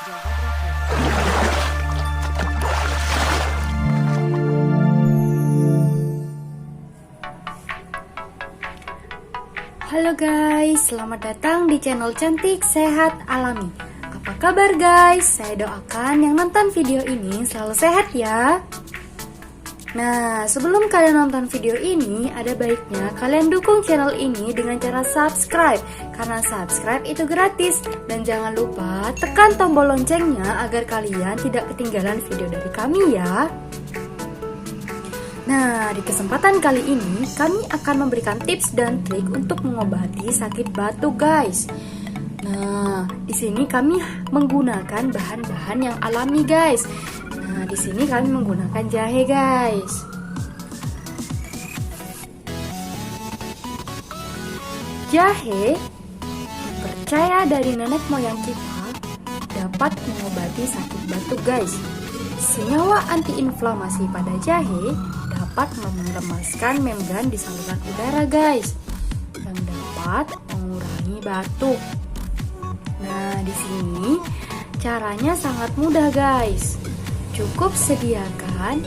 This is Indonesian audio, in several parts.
Halo guys, selamat datang di channel Cantik Sehat Alami. Apa kabar guys? Saya doakan yang nonton video ini selalu sehat ya. Nah, sebelum kalian nonton video ini, ada baiknya kalian dukung channel ini dengan cara subscribe, karena subscribe itu gratis. Dan jangan lupa tekan tombol loncengnya agar kalian tidak ketinggalan video dari kami ya. Nah, di kesempatan kali ini kami akan memberikan tips dan trik untuk mengobati sakit batuk, guys. Nah, di sini kami menggunakan bahan-bahan yang alami, guys. Nah, di sini kami menggunakan jahe, guys. Jahe percaya dari nenek moyang kita dapat mengobati sakit batuk, guys. Senyawa antiinflamasi pada jahe dapat melemaskan membran di saluran udara, guys, yang dapat mengurangi batuk. Nah, di sini caranya sangat mudah, guys. Cukup sediakan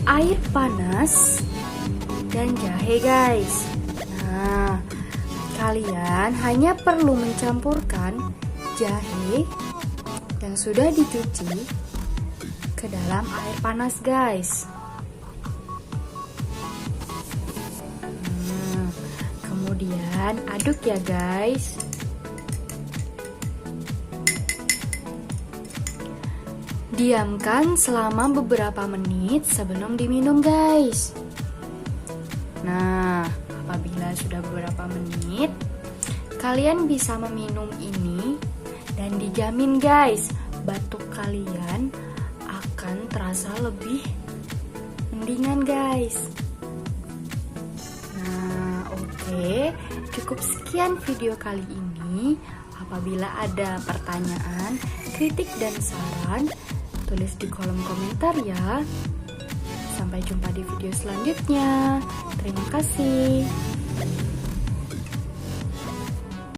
air panas dan jahe, guys. Nah, kalian hanya perlu mencampurkan jahe yang sudah dicuci ke dalam air panas, guys. Kemudian aduk ya, guys. Diamkan selama beberapa menit sebelum diminum, guys. Nah, apabila sudah beberapa menit, kalian bisa meminum ini dan dijamin, guys, batuk kalian akan terasa lebih mendingan, guys. Nah, oke, cukup sekian video kali ini. Apabila ada pertanyaan, kritik dan saran, tulis di kolom komentar ya. Sampai jumpa di video selanjutnya. Terima kasih.